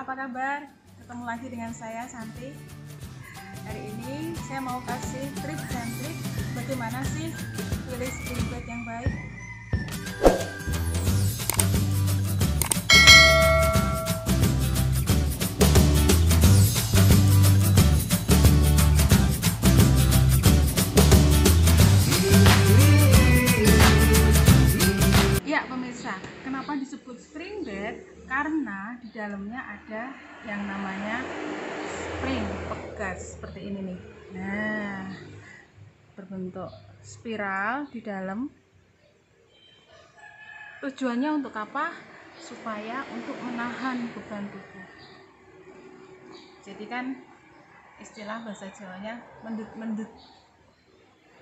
apa kabar? Ketemu lagi dengan saya Santi. Hari ini saya mau kasih tips dan trik bagaimana sih pilih spring bed yang baik. Ya pemirsa, kenapa disebut spring bed? Karena di dalamnya ada yang namanya spring, pegas seperti ini nih. Nah, berbentuk spiral di dalam. Tujuannya untuk apa? Supaya untuk menahan beban tubuh. Jadi kan istilah bahasa Jawanya mendut-mendut.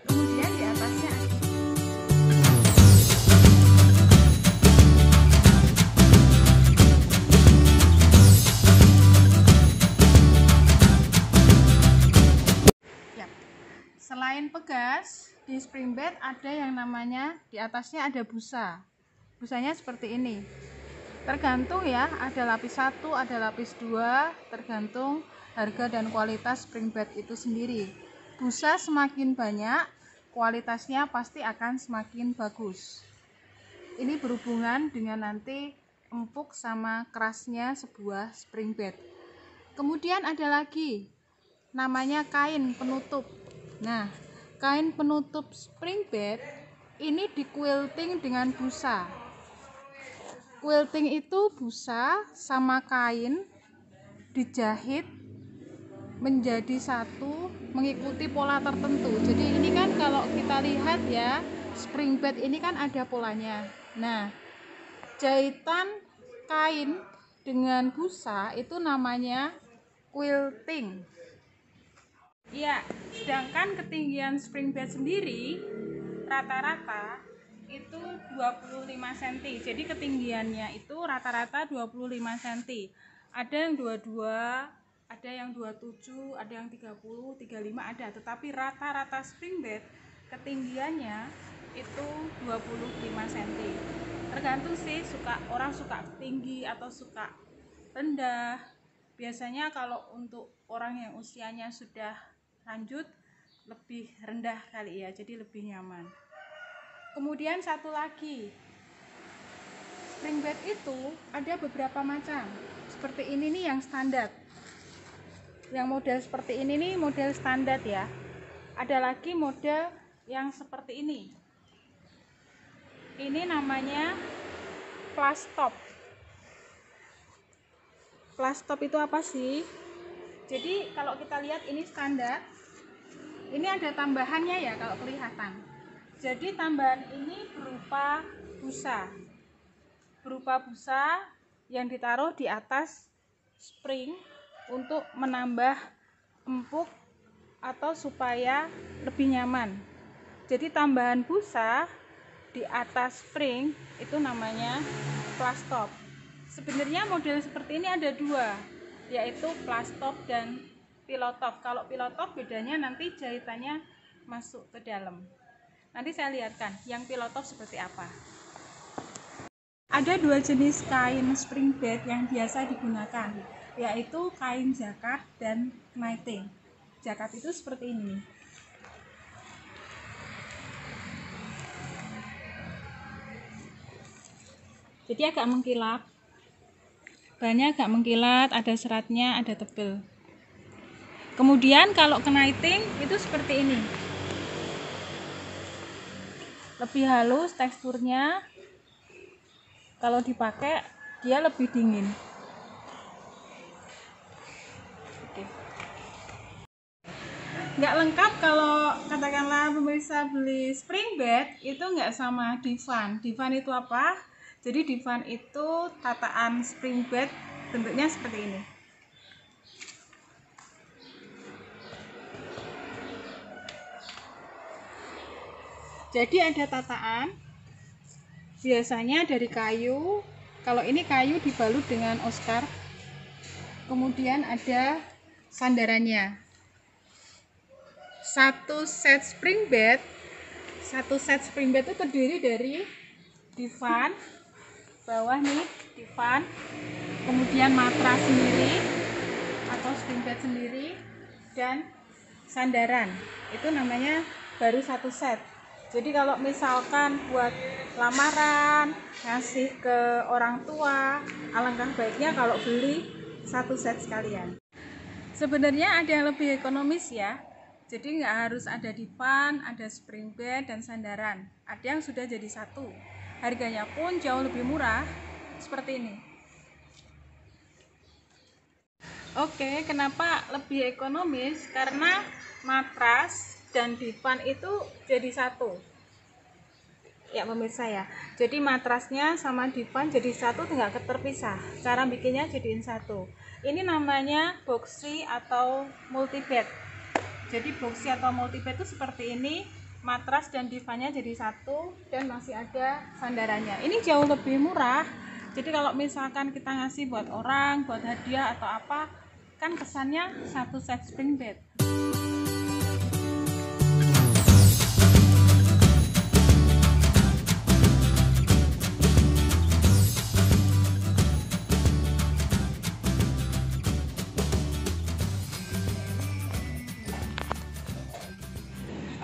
Kemudian di atasnya selain pegas, di spring bed ada yang namanya di atasnya ada busa. Busanya seperti ini. Tergantung ya, ada lapis 1, ada lapis 2, tergantung harga dan kualitas spring bed itu sendiri. Busa semakin banyak, kualitasnya pasti akan semakin bagus. Ini berhubungan dengan nanti empuk sama kerasnya sebuah spring bed. Kemudian ada lagi namanya kain penutup. Nah, kain penutup spring bed ini di quilting dengan busa. Quilting itu busa sama kain dijahit menjadi satu mengikuti pola tertentu. Jadi ini kan kalau kita lihat ya, spring bed ini kan ada polanya. Nah, jahitan kain dengan busa itu namanya quilting. Ya, sedangkan ketinggian spring bed sendiri rata-rata itu 25 cm. Jadi ketinggiannya itu rata-rata 25 cm. Ada yang 22, ada yang 27, ada yang 30, 35 ada. Tetapi rata-rata spring bed ketinggiannya itu 25 cm. Tergantung sih, orang suka tinggi atau suka rendah. Biasanya kalau untuk orang yang usianya sudah lanjut lebih rendah kali ya, jadi lebih nyaman. Kemudian satu lagi, spring bed itu ada beberapa macam. Seperti ini nih yang standar. Yang model seperti ini nih model standar ya. Ada lagi model yang seperti ini. Ini namanya plus top. Plus top itu apa sih? Jadi kalau kita lihat ini standar. Ini ada tambahannya ya kalau kelihatan. Jadi tambahan ini berupa busa. Berupa busa yang ditaruh di atas spring untuk menambah empuk atau supaya lebih nyaman. Jadi tambahan busa di atas spring itu namanya plus top. Sebenarnya model seperti ini ada dua, yaitu plus top dan pillow top. Kalau pillow top bedanya nanti jahitannya masuk ke dalam. Nanti saya lihatkan yang pillow top seperti apa. Ada dua jenis kain spring bed yang biasa digunakan, yaitu kain jakat dan kniting. Jakat itu seperti ini. Jadi agak mengkilap. Bahannya agak mengkilat, ada seratnya, ada tebel. Kemudian kalau kniting itu seperti ini. Lebih halus teksturnya. Kalau dipakai dia lebih dingin. Oke. Nggak lengkap kalau katakanlah pemirsa beli spring bed itu nggak sama divan. Divan itu apa? Jadi divan itu tataan spring bed bentuknya seperti ini. Jadi ada tataan, biasanya dari kayu. Kalau ini kayu dibalut dengan Oscar. Kemudian ada sandarannya. Satu set spring bed itu terdiri dari divan, bawah nih divan, kemudian matras sendiri atau spring bed sendiri, dan sandaran. Itu namanya baru satu set. Jadi kalau misalkan buat lamaran, ngasih ke orang tua, alangkah baiknya kalau beli satu set sekalian. Sebenarnya ada yang lebih ekonomis ya. Jadi nggak harus ada divan, ada spring bed dan sandaran. Ada yang sudah jadi satu. Harganya pun jauh lebih murah, seperti ini. Oke, kenapa lebih ekonomis? Karena matras dan divan itu jadi satu. Ya pemirsa ya, jadi matrasnya sama divan jadi satu, nggak terpisah. Cara bikinnya jadiin satu. Ini namanya boxy atau multibed. Jadi boxy atau multibed itu seperti ini, matras dan divannya jadi satu dan masih ada sandarannya. Ini jauh lebih murah. Jadi kalau misalkan kita ngasih buat orang, buat hadiah atau apa, kan kesannya satu set spring bed.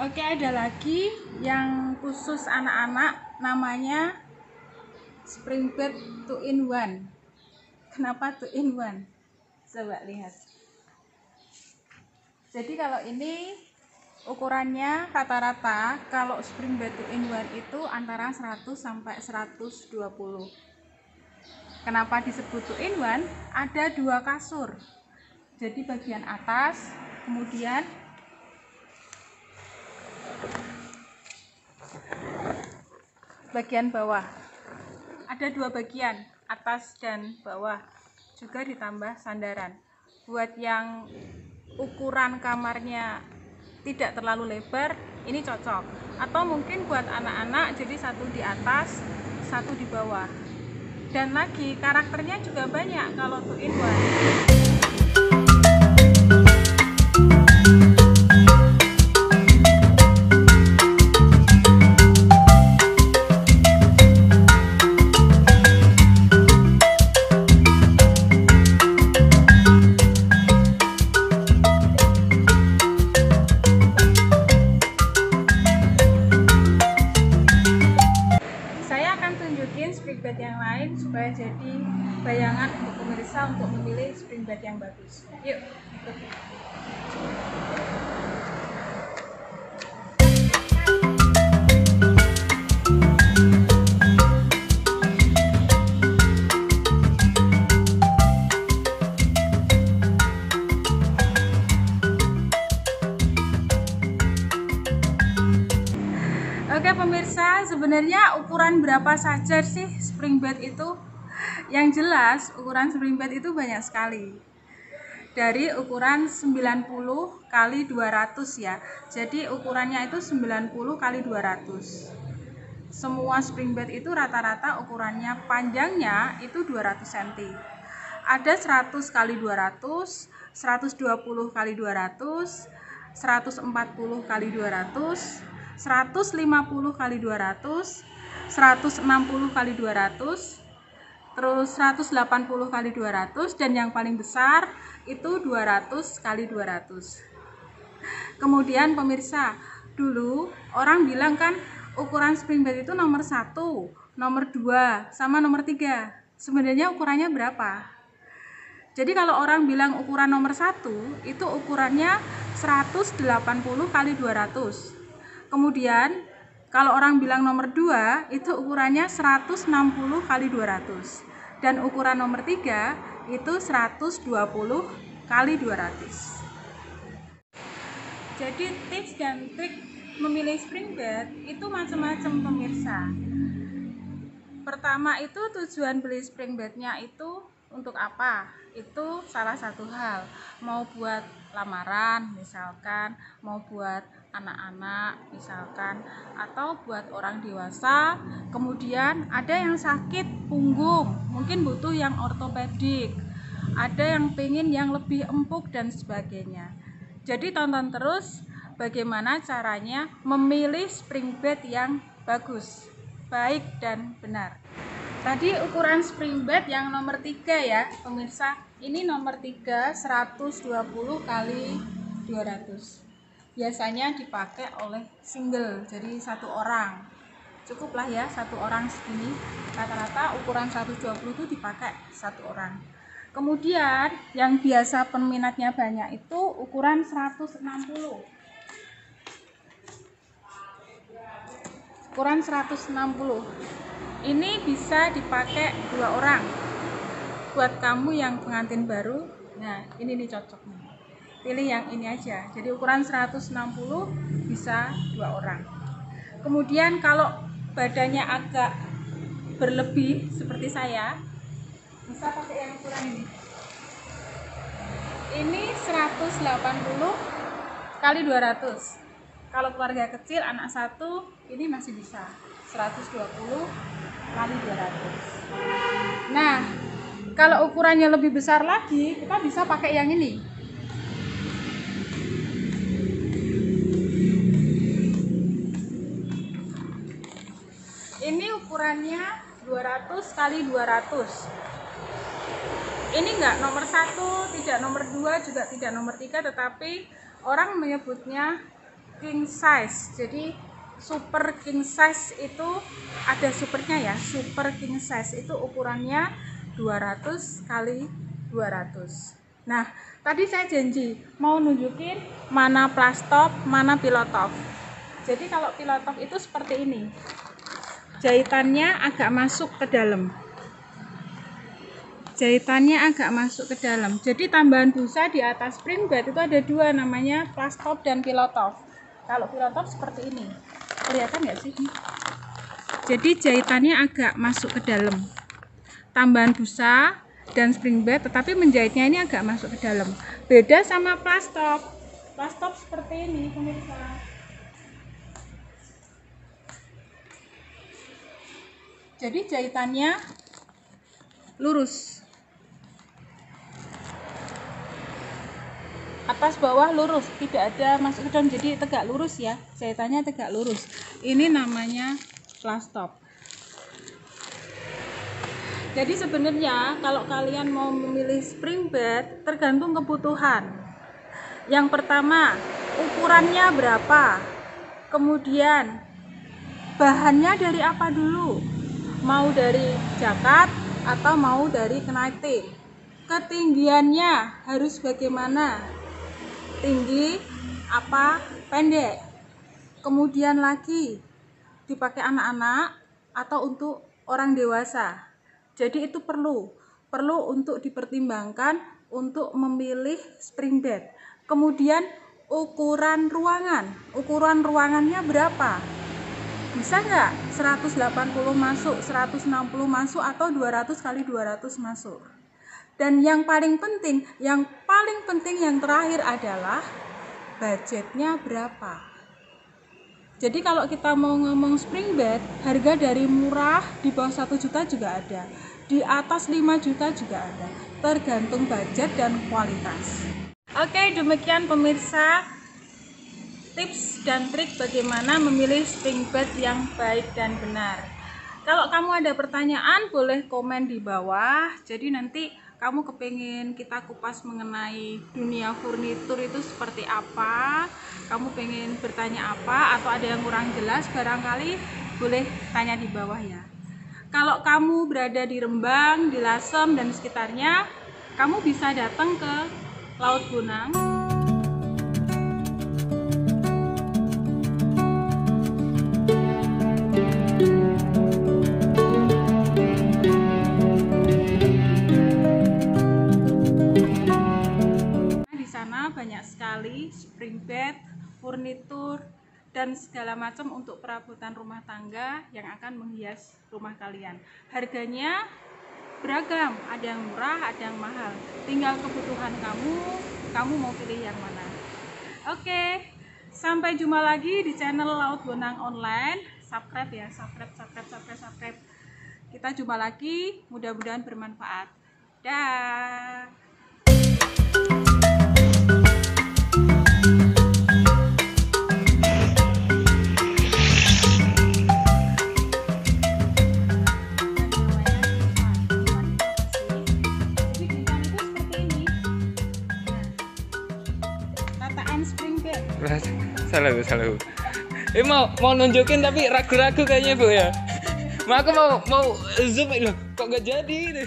Oke, ada lagi yang khusus anak-anak, namanya spring bed 2-in-1. Kenapa 2-in-1? Coba lihat. Jadi kalau ini ukurannya rata-rata, kalau spring bed 2-in-1 itu antara 100 sampai 120. Kenapa disebut 2-in-1? Ada dua kasur. Jadi bagian atas, kemudian bagian bawah. Ada dua bagian, atas dan bawah, juga ditambah sandaran. Buat yang ukuran kamarnya tidak terlalu lebar, ini cocok. Atau mungkin buat anak-anak, jadi satu di atas, satu di bawah. Dan lagi karakternya juga banyak kalau 2-in-1. Spring bed yang lain supaya jadi bayangan untuk pemirsa untuk memilih spring bed yang bagus. Yuk, ikut. Oke pemirsa, sebenarnya ukuran berapa saja sih spring bed itu? Yang jelas ukuran spring bed itu banyak sekali. Dari ukuran 90 kali 200 ya. Jadi ukurannya itu 90 kali 200. Semua spring bed itu rata-rata ukurannya panjangnya itu 200 cm. Ada 100 kali 200, 120 kali 200, 140 kali 200, 150 kali 200, 160 kali 200, terus 180 kali 200, dan yang paling besar itu 200 kali 200. Kemudian pemirsa, dulu orang bilang kan ukuran spring bed itu nomor 1, nomor 2, sama nomor 3. Sebenarnya ukurannya berapa? Jadi kalau orang bilang ukuran nomor 1 itu ukurannya 180 kali 200. Kemudian kalau orang bilang nomor 2 itu ukurannya 160 kali 200. Dan ukuran nomor 3 itu 120 kali 200. Jadi tips dan trik memilih spring bed itu macam-macam pemirsa. Pertama itu tujuan beli spring bednya itu untuk apa? Itu salah satu hal. Mau buat lamaran misalkan, mau buat anak-anak misalkan, atau buat orang dewasa. Kemudian ada yang sakit punggung, mungkin butuh yang ortopedik, ada yang pengen yang lebih empuk dan sebagainya. Jadi tonton terus bagaimana caranya memilih spring bed yang bagus, baik dan benar. Tadi ukuran spring bed yang nomor 3 ya pemirsa. Ini nomor 3 120 kali 200. Biasanya dipakai oleh single, jadi satu orang. Cukuplah ya satu orang segini. Rata-rata ukuran 120 itu dipakai satu orang. Kemudian yang biasa peminatnya banyak itu ukuran 160. Ukuran 160. Ini bisa dipakai 2 orang. Buat kamu yang pengantin baru, nah ini nih cocok nih. Pilih yang ini aja. Jadi ukuran 160 bisa 2 orang. Kemudian kalau badannya agak berlebih seperti saya, bisa pakai yang ukuran ini. Ini 180 kali 200. Kalau keluarga kecil anak satu, ini masih bisa 120 kali 200. Nah, kalau ukurannya lebih besar lagi, kita bisa pakai yang ini. Ini ukurannya 200 kali 200. Ini enggak nomor 1, tidak nomor 2, juga tidak nomor 3, tetapi orang menyebutnya king size. Jadi super king size itu ada supernya ya. Super king size itu ukurannya 200 kali 200. Nah, tadi saya janji mau nunjukin mana plastop, mana pillow top. Jadi kalau pillow top itu seperti ini. Jahitannya agak masuk ke dalam. Jahitannya agak masuk ke dalam. Jadi tambahan busa di atas spring bed itu ada 2, namanya plastop dan pillow top. Kalau pillow top seperti ini. Kelihatan nggak sih? Jadi jahitannya agak masuk ke dalam. Tambahan busa dan spring bed, tetapi menjahitnya ini agak masuk ke dalam. Beda sama plastop. Plastop seperti ini, pemirsa. Jadi jahitannya lurus. Atas bawah lurus, tidak ada masuk ke dalam, jadi tegak lurus ya. Jahitannya tegak lurus. Ini namanya plastop. Jadi sebenarnya kalau kalian mau memilih spring bed tergantung kebutuhan. Yang pertama, ukurannya berapa? Kemudian bahannya dari apa dulu? Mau dari jakat atau mau dari kenaiti? Ketinggiannya harus bagaimana? Tinggi apa pendek? Kemudian lagi dipakai anak-anak atau untuk orang dewasa. Jadi itu perlu untuk dipertimbangkan untuk memilih spring bed. Kemudian ukuran ruangannya berapa? Bisa nggak 180 masuk, 160 masuk, atau 200 kali 200 masuk? Dan yang paling penting yang terakhir adalah budgetnya berapa. Jadi kalau kita mau ngomong spring bed, harga dari murah di bawah 1 juta juga ada, di atas 5 juta juga ada, tergantung budget dan kualitas. Oke, demikian pemirsa tips dan trik bagaimana memilih spring bed yang baik dan benar. Kalau kamu ada pertanyaan boleh komen di bawah. Jadi nanti kamu kepengen kita kupas mengenai dunia furnitur itu seperti apa, kamu pengen bertanya apa, atau ada yang kurang jelas, barangkali boleh tanya di bawah ya. Kalau kamu berada di Rembang, di Lasem dan sekitarnya, kamu bisa datang ke Laut Bonang. Banyak sekali spring bed, furnitur, dan segala macam untuk perabotan rumah tangga yang akan menghias rumah kalian. Harganya beragam, ada yang murah, ada yang mahal. Tinggal kebutuhan kamu mau pilih yang mana. Oke, sampai jumpa lagi di channel Laut Bonang Online. Subscribe ya, subscribe. Kita jumpa lagi, mudah-mudahan bermanfaat. Dah. Salah bu, salah bu. Mau nunjukin tapi ragu-ragu kayaknya bu ya. Aku mau zoom loh, kok nggak jadi?